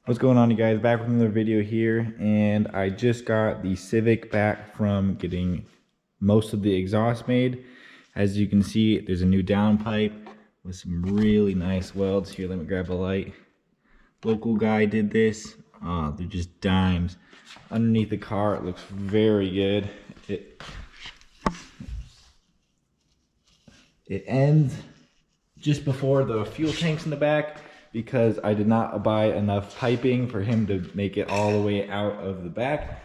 What's going on, you guys? Back with another video here, and I just got the CIVIC back from getting most of the exhaust made. As you can see, there's a new downpipe with some really nice welds. Here, let me grab a light. Local guy did this. They're just dimes. Underneath the car, it looks very good. It ends just before the fuel tanks in the back, because I did not buy enough piping for him to make it all the way out of the back.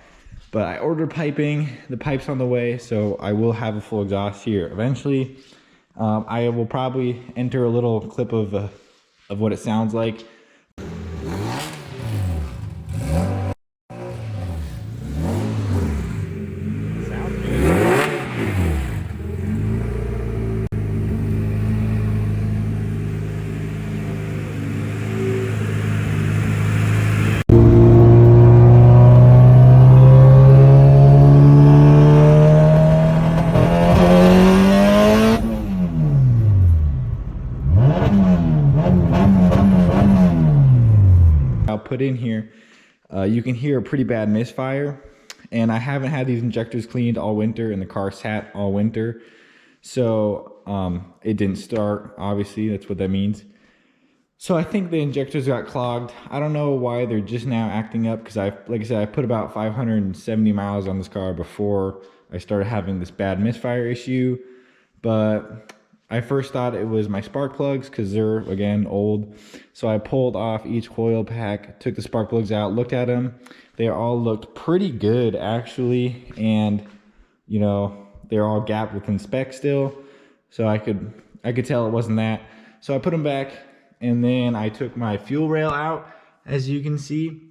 But I ordered piping, the pipe's on the way, so I will have a full exhaust here eventually. I will probably enter a little clip of what it sounds like. I'll put in here, you can hear a pretty bad misfire, and I haven't had these injectors cleaned all winter, and the car sat all winter, so it didn't start. Obviously, that's what that means. So I think the injectors got clogged. I don't know why they're just now acting up, because like I said, I put about 570 miles on this car before I started having this bad misfire issue. But I first thought it was my spark plugs, because they're, again, old. So I pulled off each coil pack, took the spark plugs out, looked at them. They all looked pretty good, actually. And, you know, they're all gapped within spec still. So I could tell it wasn't that. So I put them back, and then I took my fuel rail out, as you can see.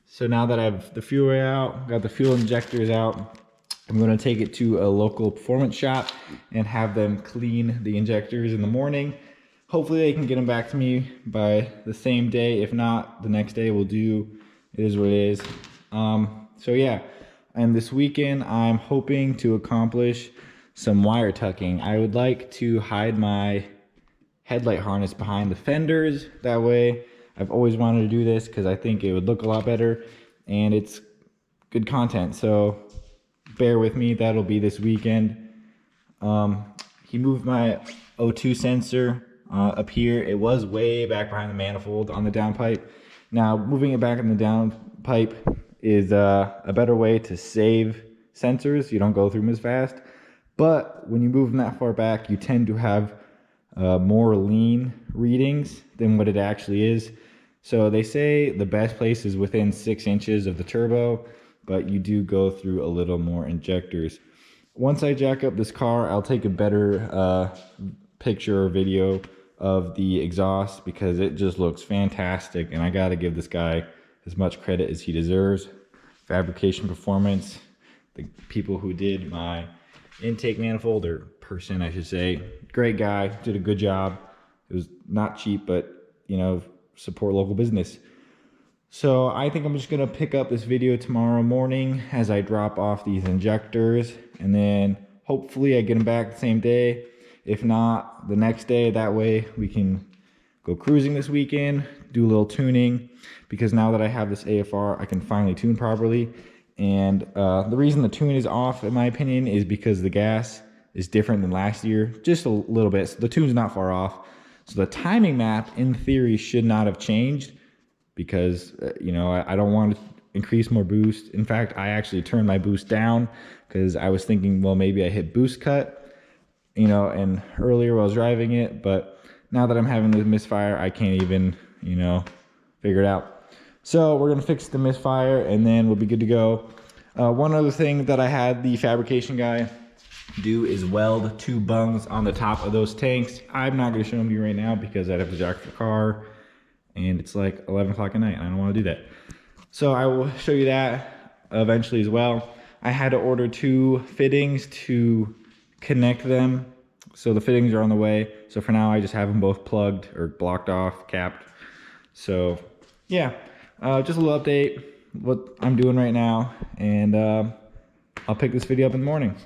So now that I have the fuel rail out, got the fuel injectors out, I'm going to take it to a local performance shop and have them clean the injectors in the morning. Hopefully they can get them back to me by the same day. If not, the next day will do. It is what it is. So yeah, and this weekend I'm hoping to accomplish some wire tucking. I would like to hide my headlight harness behind the fenders. That way, I've always wanted to do this because I think it would look a lot better and it's good content. So bear with me, that'll be this weekend. He moved my O2 sensor up here. It was way back behind the manifold on the downpipe. Now moving it back in the downpipe is a better way to save sensors. You don't go through them as fast, but when you move them that far back, you tend to have more lean readings than what it actually is. So they say the best place is within 6 inches of the turbo, but you do go through a little more injectors. Once I jack up this car, I'll take a better picture or video of the exhaust, because it just looks fantastic, and I gotta give this guy as much credit as he deserves. Fabrication Performance, the people who did my intake manifold, or person I should say, great guy, did a good job. It was not cheap, but you know, support local business. So I think I'm just gonna pick up this video tomorrow morning as I drop off these injectors, and then hopefully I get them back the same day. If not, the next day. That way we can go cruising this weekend, do a little tuning, because now that I have this AFR, I can finally tune properly. And the reason the tune is off, in my opinion, is because the gas is different than last year, just a little bit. So the tune's not far off. So the timing map, in theory, should not have changed, because you know, I don't want to increase more boost. In fact, I actually turned my boost down because I was thinking, well, maybe I hit boost cut, you know, and earlier while I was driving it. But now that I'm having the misfire, I can't even, you know, figure it out. So we're gonna fix the misfire, and then we'll be good to go. One other thing that I had the fabrication guy do is weld 2 bungs on the top of those tanks. I'm not gonna show them to you right now because I'd have to jack the car, and it's like 11 o'clock at night, and I don't want to do that. So I will show you that eventually as well. I had to order 2 fittings to connect them, so the fittings are on the way. So for now, I just have them both plugged or blocked off, capped. So yeah, just a little update what I'm doing right now, and I'll pick this video up in the morning.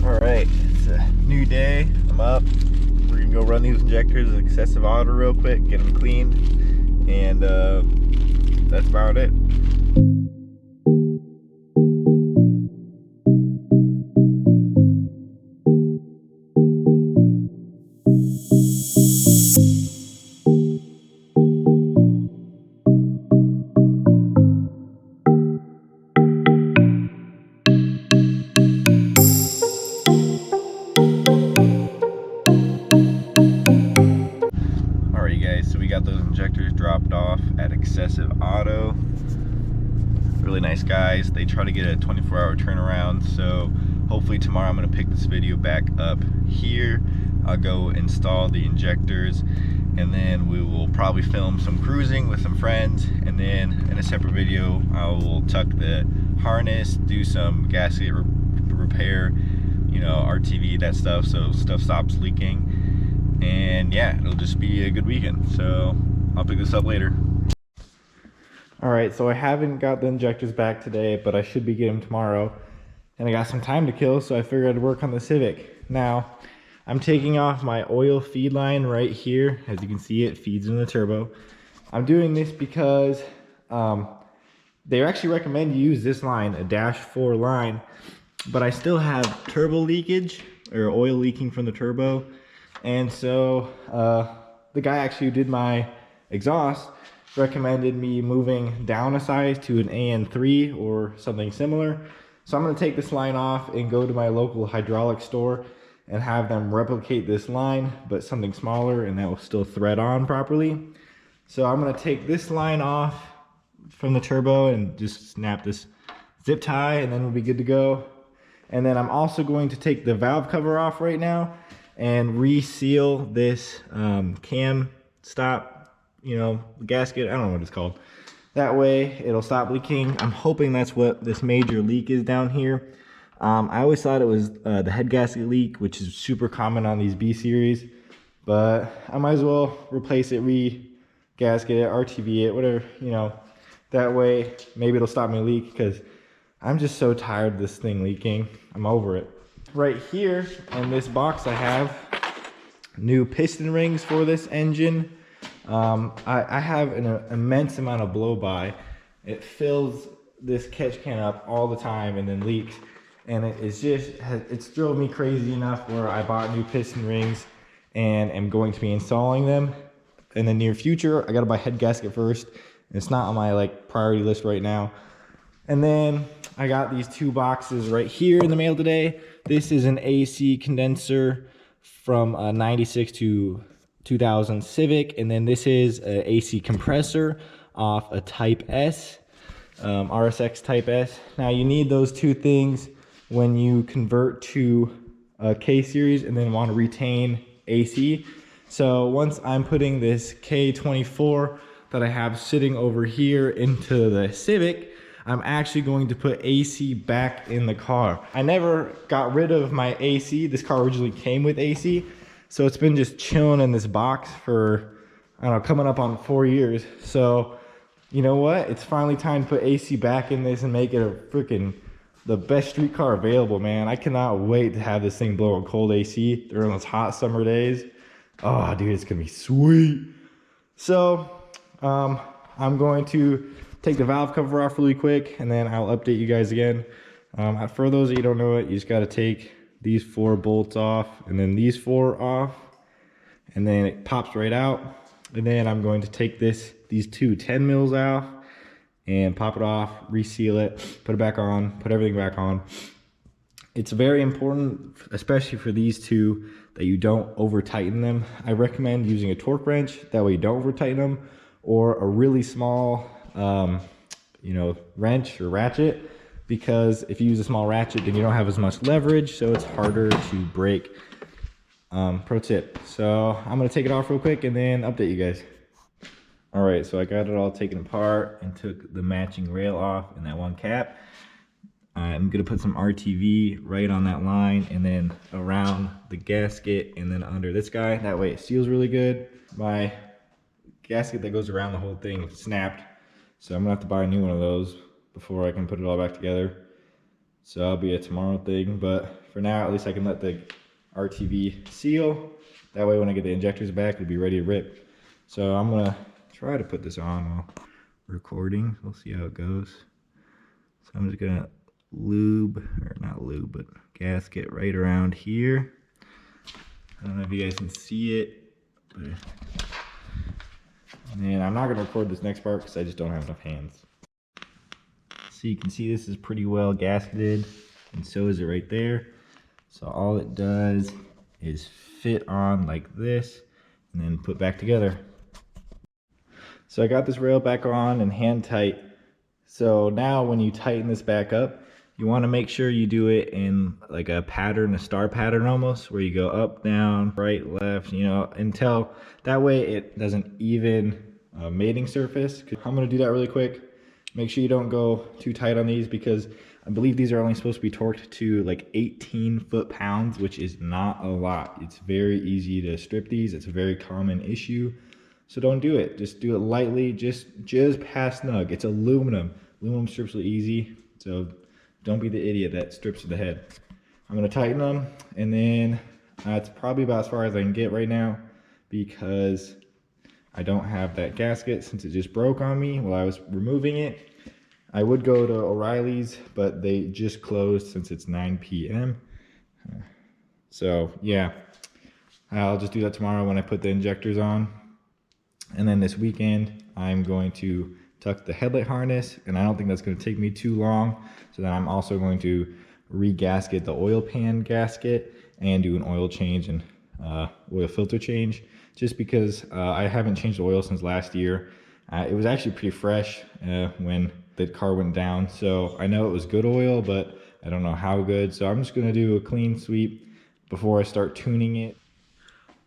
All right, it's a New new day. I'm up. We're gonna go run these injectors with excessive auto real quick, get them cleaned, and that's about it. Alright guys, so we got those injectors dropped off at Excessive Auto. Really nice guys. They try to get a 24-hour turnaround, so hopefully tomorrow I'm going to pick this video back up here. I'll go install the injectors, and then we will probably film some cruising with some friends, and then in a separate video I will tuck the harness, do some gasket repair, you know, RTV, that stuff, so stuff stops leaking. And yeah, it'll just be a good weekend. So I'll pick this up later. All right, so I haven't got the injectors back today, but I should be getting them tomorrow. And I got some time to kill, so I figured I'd work on the Civic. Now, I'm taking off my oil feed line right here. As you can see, it feeds in the turbo. I'm doing this because they actually recommend you use this line, a -4 line, but I still have turbo leakage, or oil leaking from the turbo. And so the guy actually who did my exhaust recommended me moving down a size to an AN3 or something similar. So I'm going to take this line off and go to my local hydraulic store and have them replicate this line, but something smaller, and that will still thread on properly. So I'm going to take this line off from the turbo and just snap this zip tie, and then we'll be good to go. And then I'm also going to take the valve cover off right now and reseal this cam stop, you know, gasket. I don't know what it's called. That way it'll stop leaking. I'm hoping that's what this major leak is down here. I always thought it was the head gasket leak, which is super common on these B series, but I might as well replace it, re-gasket it, RTV it, whatever, you know. That way maybe it'll stop my leak, because I'm just so tired of this thing leaking. I'm over it. Right here in this box I have new piston rings for this engine. I have an immense amount of blow by. It fills this catch can up all the time and then leaks, and it's drove me crazy enough where I bought new piston rings and am going to be installing them in the near future. I gotta buy head gasket first. It's not on my like priority list right now. And then I got these two boxes right here in the mail today. This is an AC condenser from a 96 to 2000 Civic, and then this is an AC compressor off a Type S, RSX Type S. Now you need those two things when you convert to a K series and then want to retain AC. So once I'm putting this K24 that I have sitting over here into the Civic, I'm actually going to put AC back in the car. I never got rid of my AC. This car originally came with AC, so it's been just chilling in this box for, I don't know, coming up on 4 years. So, you know what? It's finally time to put AC back in this and make it a freaking the best street car available, man. I cannot wait to have this thing blow a cold AC during those hot summer days. Oh, dude, it's gonna be sweet. So, I'm going to take the valve cover off really quick, and then I'll update you guys again. For those that you don't know it, you just got to take these 4 bolts off and then these 4 off, and then it pops right out. And then I'm going to take these two 10 mils out and pop it off, reseal it, put it back on, put everything back on. It's very important, especially for these two, that you don't over tighten them. I recommend using a torque wrench, that way you don't over tighten them, or a really small you know, wrench or ratchet, because if you use a small ratchet then you don't have as much leverage, so it's harder to break. Pro tip. So I'm gonna take it off real quick and then update you guys. All right, so I got it all taken apart and took the matching rail off and that one cap. I'm gonna put some RTV right on that line and then around the gasket and then under this guy. That way it seals really good. My gasket that goes around the whole thing snapped, so I'm gonna have to buy a new one of those before I can put it all back together. So that'll be a tomorrow thing, but for now at least I can let the RTV seal. That way when I get the injectors back, it'll be ready to rip. So I'm gonna try to put this on while recording. We'll see how it goes. So I'm just gonna lube, or not lube, but gasket right around here. I don't know if you guys can see it, but and I'm not gonna record this next part because I just don't have enough hands. So you can see this is pretty well gasketed, and so is it right there. So all it does is fit on like this and then put back together. So I got this rail back on and hand tight. So now when you tighten this back up, you want to make sure you do it in like a pattern, a star pattern almost, where you go up, down, right, left, you know, until that way it does an even mating surface. I'm going to do that really quick. Make sure you don't go too tight on these because I believe these are only supposed to be torqued to like 18 foot-pounds, which is not a lot. It's very easy to strip these. It's a very common issue. So don't do it. Just do it lightly, just past snug. It's aluminum. Aluminum strips are easy, so don't be the idiot that strips to the head. I'm gonna tighten them, and then it's probably about as far as I can get right now because I don't have that gasket since it just broke on me while I was removing it. I would go to O'Reilly's, but they just closed since it's 9 p.m. So yeah, I'll just do that tomorrow when I put the injectors on. And then this weekend, I'm going to tuck the headlight harness, and I don't think that's going to take me too long. So then I'm also going to re-gasket the oil pan gasket and do an oil change and oil filter change, just because I haven't changed the oil since last year. It was actually pretty fresh when the car went down, so I know it was good oil, but I don't know how good. So I'm just going to do a clean sweep before I start tuning it.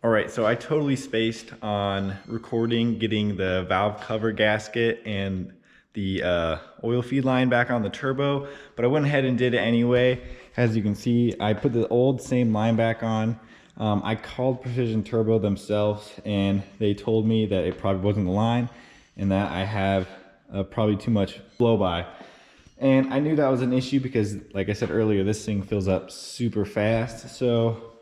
All right, so I totally spaced on recording getting the valve cover gasket and the oil feed line back on the turbo, but I went ahead and did it anyway. As you can see, I put the old same line back on. I called Precision Turbo themselves, and they told me that it probably wasn't the line and that I have probably too much blow by. And I knew that was an issue because, like I said earlier, this thing fills up super fast. So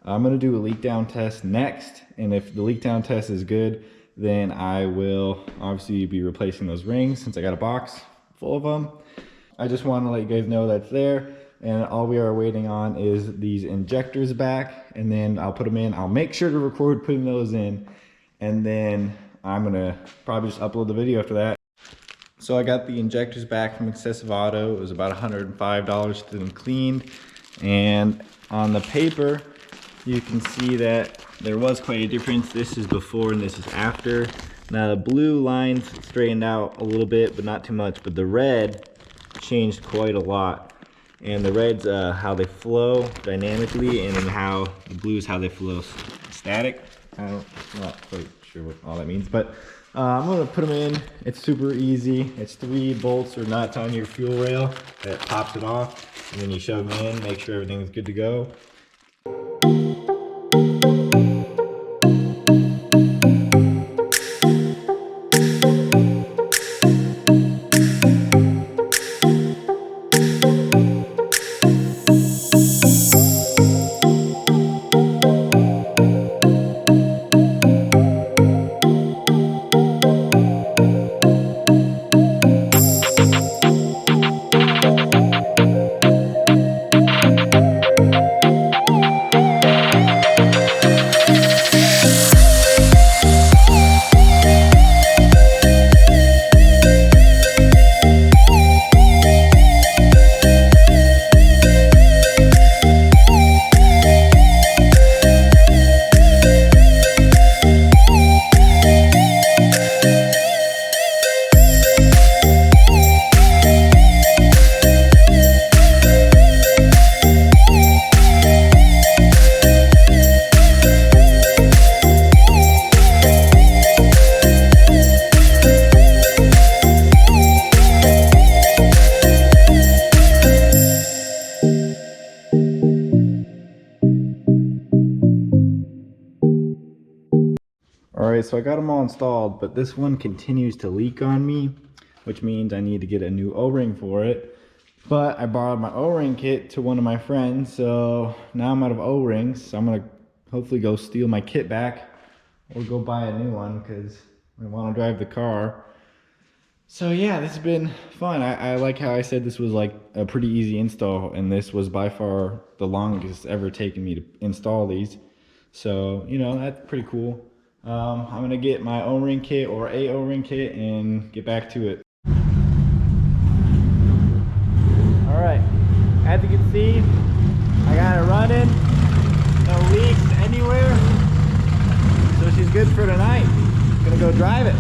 I'm gonna do a leak down test next, and if the leak down test is good, then I will obviously be replacing those rings since I got a box full of them. I just want to let you guys know that's there, and all we are waiting on is these injectors back, and then I'll put them in. I'll make sure to record putting those in, and then I'm gonna probably just upload the video after that. So I got the injectors back from Excessive Auto. It was about $105 to them cleaned, and on the paper you can see that there was quite a difference. This is before and this is after. Now the blue lines straightened out a little bit, but not too much, but the red changed quite a lot. And the red's how they flow dynamically, and then how the blue is how they flow static. I'm not quite sure what all that means, but I'm gonna put them in. It's super easy. It's 3 bolts or nuts on your fuel rail that pops it off, and then you shove them in, make sure everything's good to go. Alright, so I got them all installed, but this one continues to leak on me, which means I need to get a new O-ring for it. But I borrowed my O-ring kit to one of my friends, so now I'm out of O-rings. So I'm gonna hopefully go steal my kit back or go buy a new one because I want to drive the car. So yeah, this has been fun. I like how I said this was like a pretty easy install, and this was by far the longest it's ever taken me to install these. So, you know, that's pretty cool. I'm gonna get my O-ring kit or a O-ring kit and get back to it. All right, as you can see, I got it running, no leaks anywhere. So she's good for tonight. Gonna go drive it.